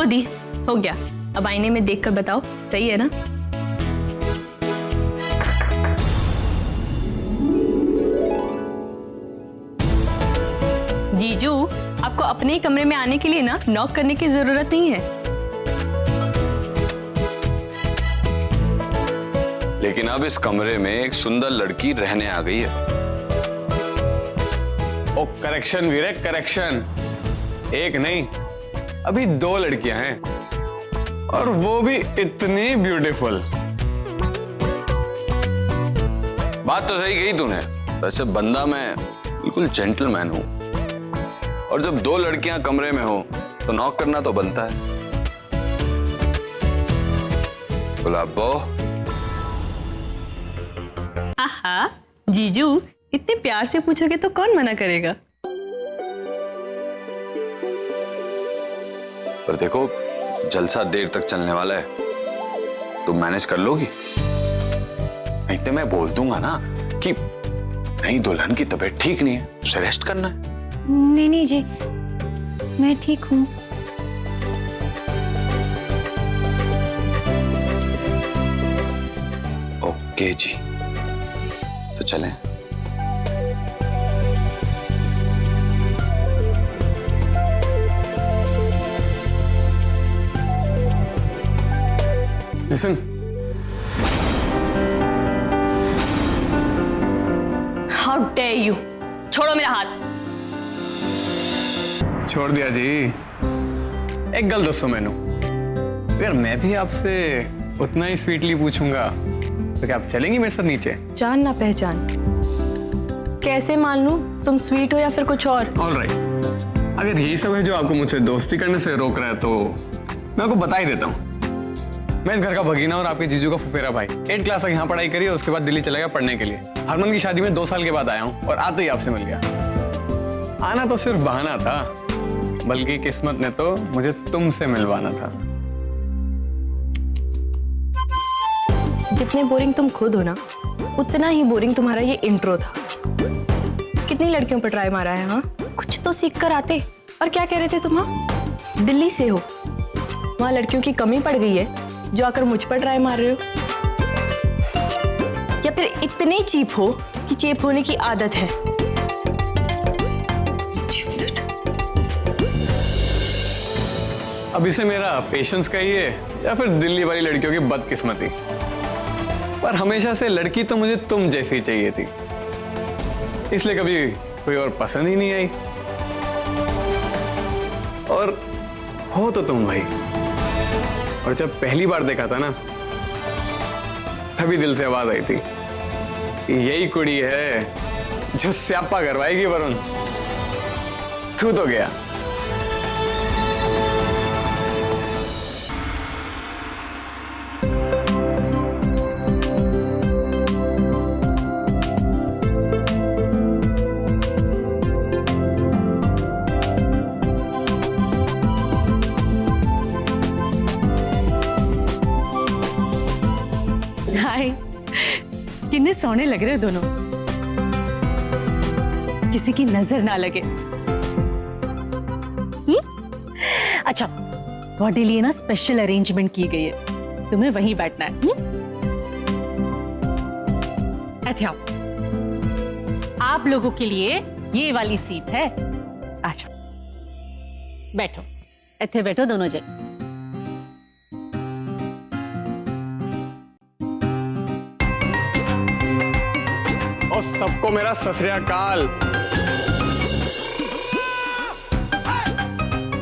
दी, हो गया। अब आईने में देखकर बताओ, सही है ना? जीजू, आपको अपने ही कमरे में आने के लिए ना नॉक करने की जरूरत नहीं है। लेकिन अब इस कमरे में एक सुंदर लड़की रहने आ गई है। ओ करेक्शन वीरे, करेक्शन। एक नहीं, अभी 2 लड़कियां हैं, और वो भी इतनी ब्यूटीफुल। बात तो सही कही तूने। वैसे बंदा मैं बिल्कुल जेंटलमैन हूं, और जब 2 लड़कियां कमरे में हो तो नॉक करना तो बनता है। गुलाबो। आहा, जीजू इतने प्यार से पूछोगे तो कौन मना करेगा। पर देखो, जलसा देर तक चलने वाला है, तुम मैनेज कर लोगी? नहीं तो मैं बोल दूंगा ना कि नहीं, दुल्हन की तबीयत ठीक नहीं है, उसे रेस्ट करना है। नहीं नहीं जी, मैं ठीक हूँ। ओके जी, तो चलें। लिसन, हाउ डेयर यू, छोड़ो मेरा हाथ। छोड़ दिया जी। एक गल दोस्तों, मैनू अगर मैं भी आपसे उतना ही स्वीटली पूछूंगा तो क्या आप चलेंगी मेरे साथ नीचे? जान ना पहचान, कैसे मान लूं तुम स्वीट हो या फिर कुछ और? ऑलराइट, अगर यही सब है जो आपको मुझसे दोस्ती करने से रोक रहा है तो मैं आपको बता ही देता हूँ। मैं इस घर का भगीना और आपके जीजू का फुफेरा भाई। 8 क्लास तक यहाँ पढ़ाई करी और उसके बाद दिल्ली चला गया पढ़ने के लिए। हरमन की शादी में 2 साल के बाद आया हूँ, और आते ही आपसे मिल गया। आना तो सिर्फ बहाना था, बल्कि किस्मत ने तो मुझे तुमसे मिलवाना था। जितने बोरिंग तुम खुद हो ना, उतना ही बोरिंग तुम्हारा ये इंट्रो था। कितनी लड़कियों पर ट्राई मारा है? हाँ, कुछ तो सीख कर आते। और क्या कह रहे थे तुम? हाँ, दिल्ली से हो, वहां लड़कियों की कमी पड़ गई है जो आकर मुझ पर ट्राई मार रहे हो? या फिर इतने चीप हो कि चीप होने की आदत है? अब इसे मेरा पेशेंस कहिए या फिर दिल्ली वाली लड़कियों की बदकिस्मती, पर हमेशा से लड़की तो मुझे तुम जैसी चाहिए थी, इसलिए कभी कोई और पसंद ही नहीं आई। और हो तो तुम भाई। और जब पहली बार देखा था ना, तभी दिल से आवाज आई थी, यही कुड़ी है जो स्यापा करवाएगी वरुण। तू तो गया। हाय, कितने सोने लग रहे हो दोनों, किसी की नजर ना लगे। अच्छा, तुम्हारे लिए ना स्पेशल अरेंजमेंट की गई है, तुम्हें वहीं बैठना है। अच्छा, आप लोगों के लिए ये वाली सीट है। अच्छा, बैठो, इत्थे बैठो दोनों जन। और सबको मेरा सत श्री अकाल।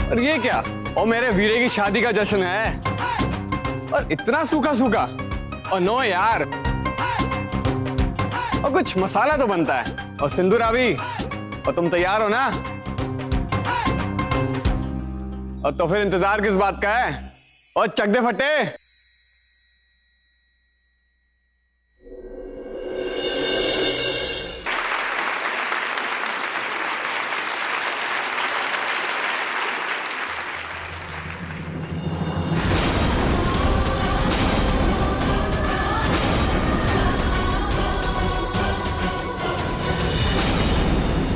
और ये क्या? और मेरे वीरे की शादी का जश्न है, और इतना सूखा सूखा। और नो यार, और कुछ मसाला तो बनता है। और सिंदूर अभी, और तुम तैयार हो ना? और तो फिर इंतजार किस बात का है? और चक दे फटे।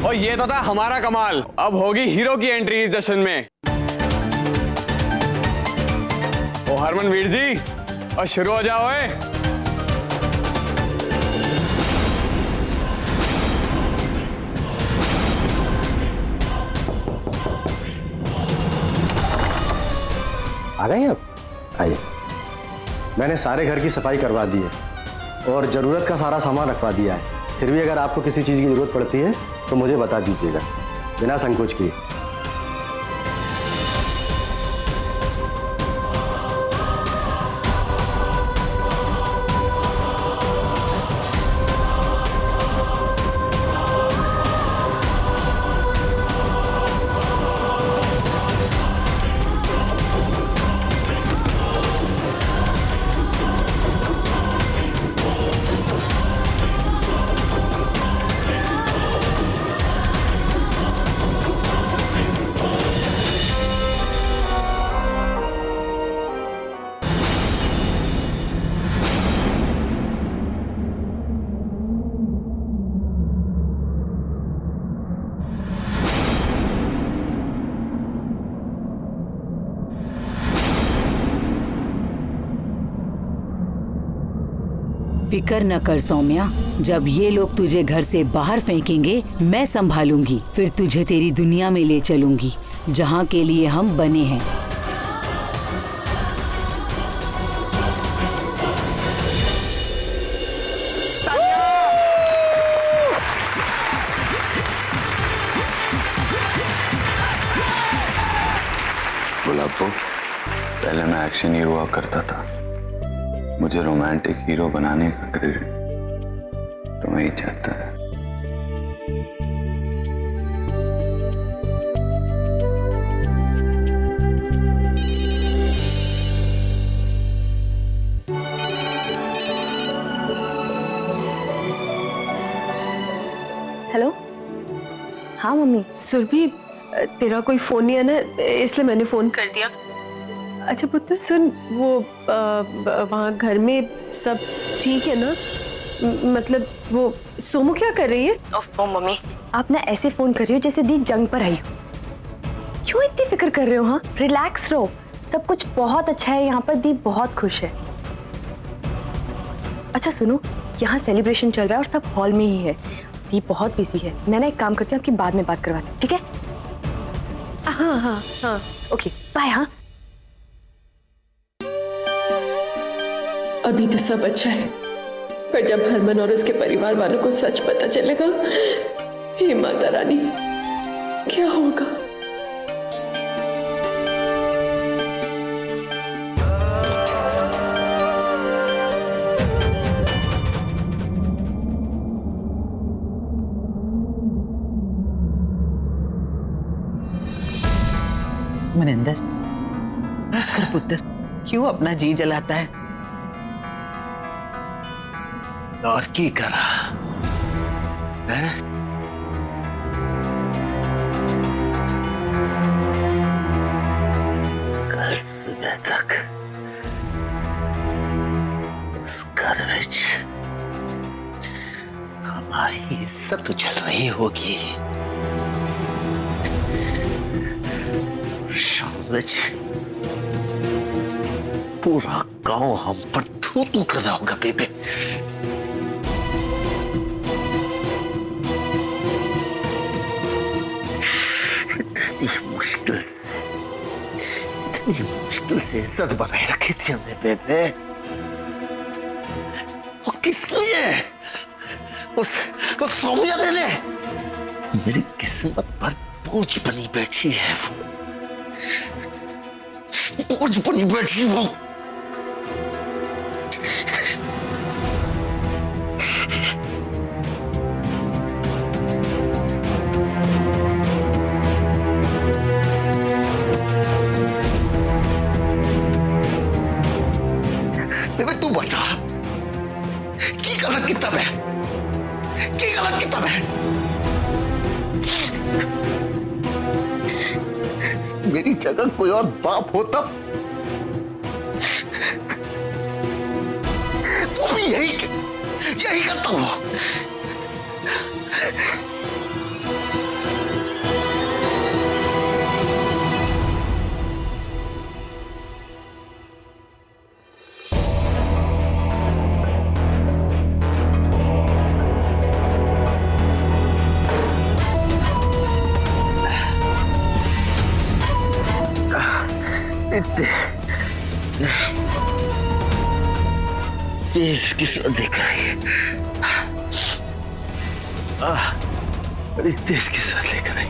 और ये तो था हमारा कमाल, अब होगी हीरो की एंट्री इस जश्न में। ओ हरमनवीर जी, और शुरू हो जाओ। आ गए आप? आइए। मैंने सारे घर की सफाई करवा दी है और ज़रूरत का सारा सामान रखवा दिया है। फिर भी अगर आपको किसी चीज़ की ज़रूरत पड़ती है तो मुझे बता दीजिएगा, बिना संकोच किए। फिकर न कर सौम्या, जब ये लोग तुझे घर से बाहर फेंकेंगे मैं संभालूंगी, फिर तुझे तेरी दुनिया में ले चलूंगी जहाँ के लिए हम बने हैं। गुलाब को पहले मैं एक्शन हीरो हुआ करता था, मुझे रोमांटिक हीरो बनाने का क्रेडिट तो वही चाहता है। हेलो। हाँ मम्मी। सुरभि, तेरा कोई फोन नहीं है ना, इसलिए मैंने फोन कर दिया। अच्छा पुत्र सुन, वो वहाँ घर में सब ठीक है ना? मतलब वो सोमू क्या कर रही है? ओफो मम्मी, आप ना ऐसे फोन कर रही हो जैसे दी जंग पर आई हो। क्यों इतनी फिक्र कर रहे हो? हाँ, रिलैक्स रहो, सब कुछ बहुत अच्छा है यहाँ पर। दी बहुत खुश है। अच्छा सुनो, यहाँ सेलिब्रेशन चल रहा है और सब हॉल में ही है। दी बहुत बिजी है। मैं ना एक काम करती हूँ, आपकी बाद में बात करवाती हूँ, ठीक है? हाँ हाँ हाँ, ओके बाय। हाँ अभी तो सब अच्छा है, पर जब हरमन और उसके परिवार वालों को सच पता चलेगा, हे माता रानी, क्या होगा? मनिंदर, बस कर पुत्र, क्यों अपना जी जलाता है? और की करा है? कल सुबह तक उस घर विच हमारी इज्जत उछल रही होगी। शाम विच पूरा गांव हम पर थू थू कर रहा होगा बेबे। इतनी मुश्किल से इज्जत बनाए रखी थी हमने बेबे। वो किस लिए? उस सौम्या ने मेरी किस्मत पर बोझ बनी बैठी है। वो बोझ बनी बैठी वो। बेबे तू बता, की गलत किताब है? की गलत किताब है? मेरी जगह कोई और बाप होता वो भी यही करता हूं। देश की साथ लेकर आई है, बड़ी देश के साथ लेकर आई।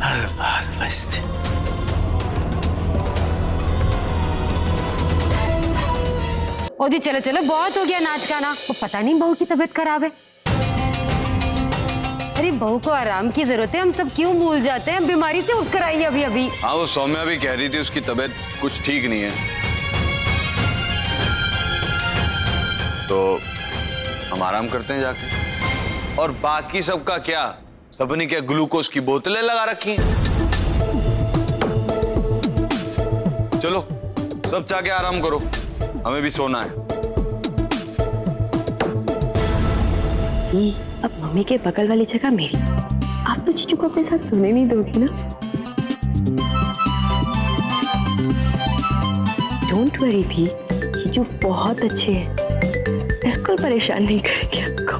हर बार बचती। ओ जी चलो चलो, बहुत हो गया नाच गाना। वो पता नहीं बहू की तबीयत खराब है। अरे बहू को आराम की जरूरत है, हम सब क्यों भूल जाते हैं। बीमारी से उठकर आई है अभी अभी। हाँ, वो सौम्या भी कह रही थी उसकी तबीयत कुछ ठीक नहीं है, तो हम आराम करते हैं जाके। और बाकी सबका क्या, सबने क्या ग्लूकोज की बोतलें लगा रखी हैं? चलो सब जाके आराम करो, हमें भी सोना है। अब मम्मी के बगल वाली जगह मेरी। आप तो जीजू को अपने साथ सोने नहीं दोगी ना? डोंट वरी थी, जीजू बहुत अच्छे हैं, बिल्कुल परेशान नहीं करेंगे आपको।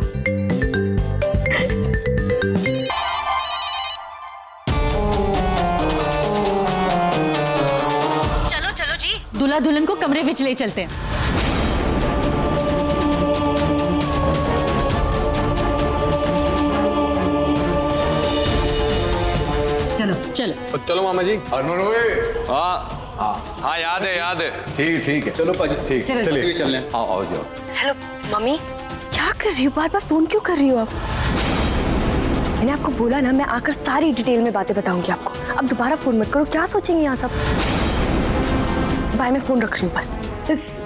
चलो चलो जी, दूल्हा दुल्हन को कमरे में ले चलते हैं। चलो चलो चलो मामा जी। हाँ हाँ, याद है याद है। ठीक है चलो पाजी, ठीक, चलिए चलने। आओ जाओ। हेलो मम्मी, क्या कर रही हो? बार बार फोन क्यों कर रही हो आप? मैंने आपको बोला ना, मैं आकर सारी डिटेल में बातें बताऊंगी आपको। अब दोबारा फोन मत करो, क्या सोचेंगे यहाँ सब। बाय, मैं फोन रख रही हूँ बस।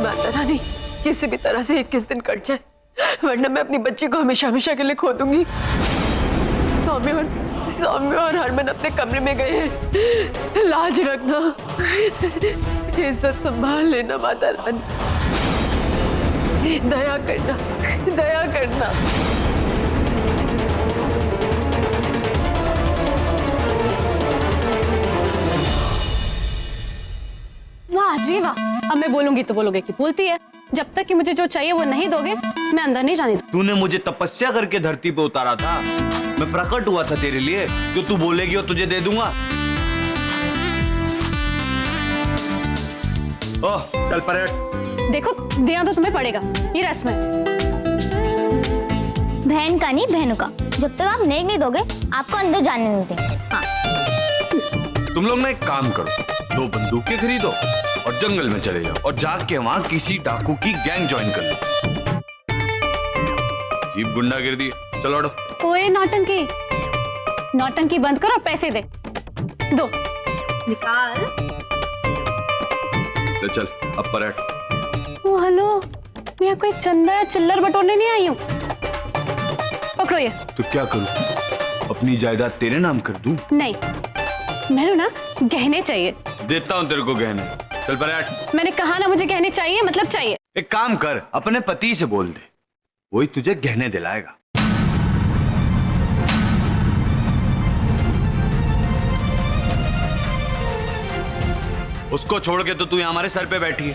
माता रानी, किसी भी तरह से 21 दिन कट जाए, वरना मैं अपनी बच्ची को हमेशा हमेशा के लिए खो दूंगी। सौम्य और हरमन अपने कमरे में गए हैं, लाज रखना, इज्जत संभाल लेना माता रानी, दया करना, दया करना। वाह जी वाह, अब मैं बोलूंगी तो बोलोगे कि बोलती है। जब तक कि मुझे जो चाहिए वो नहीं दोगे, मैं अंदर नहीं जाने दूंगी। तूने मुझे तपस्या करके धरती पे उतारा था, मैं प्रकट हुआ था तेरे लिए, जो तू बोलेगी वो तुझे दे दूंगा। ओह चल पलट। देखो, देना तो तुम्हें पड़ेगा, ये रस्म है। बहन का नहीं, बहनों का। जब तक आप नेक नहीं दोगे, आपको अंदर जाने नहीं देंगे। हाँ। तुम लोग ना एक काम करो, 2 बंदूकें खरीदो और जंगल में चले जाओ और जाके वहां किसी डाकू की गैंग ज्वाइन कर लो। ये गुंडागिर्दी है, चलो हटो। ओए नौटंकी, नौटंकी बंद करो और पैसे दे दो। निकाल। तो चल अब पलट। ओ हेलो, मैं कोई चंदा या चिल्लर बटोरने नहीं आई हूँ। पकड़ो ये। तो क्या करूं, अपनी जायदाद तेरे नाम कर दूं? नहीं, मैंने ना गहने चाहिए। देता हूं तेरे को गहने, चल पलट। मैंने कहा ना, मुझे गहने चाहिए, मतलब चाहिए। एक काम कर, अपने पति से बोल दे, वही तुझे गहने दिलाएगा। उसको छोड़ के तो तू यहां हमारे सर पे बैठी है।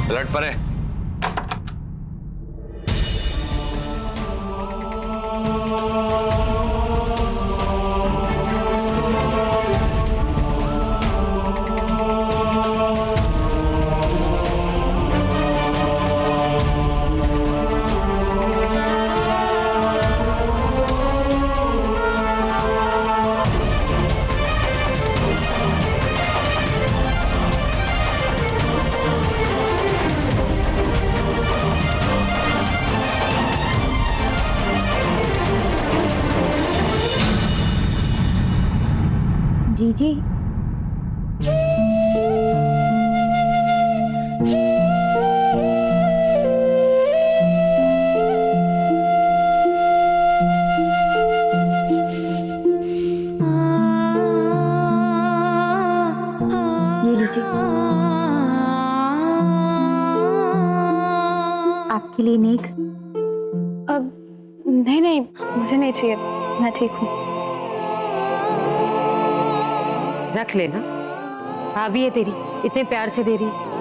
पलट परे। जीजी, ये लीजिए, आपके लिए नेक। अब नहीं नहीं, मुझे नहीं चाहिए, मैं ठीक हूँ। रख लेना, भाभी है तेरी, इतने प्यार से दे रही है।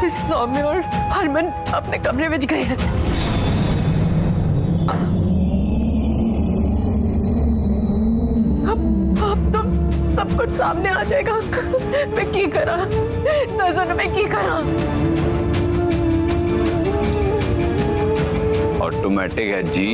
सौम्य और हरमन अपने कमरे में गए हैं। अब तो सब कुछ सामने आ जाएगा। मैं की करा नजर में की करा। ऑटोमेटिक है जी।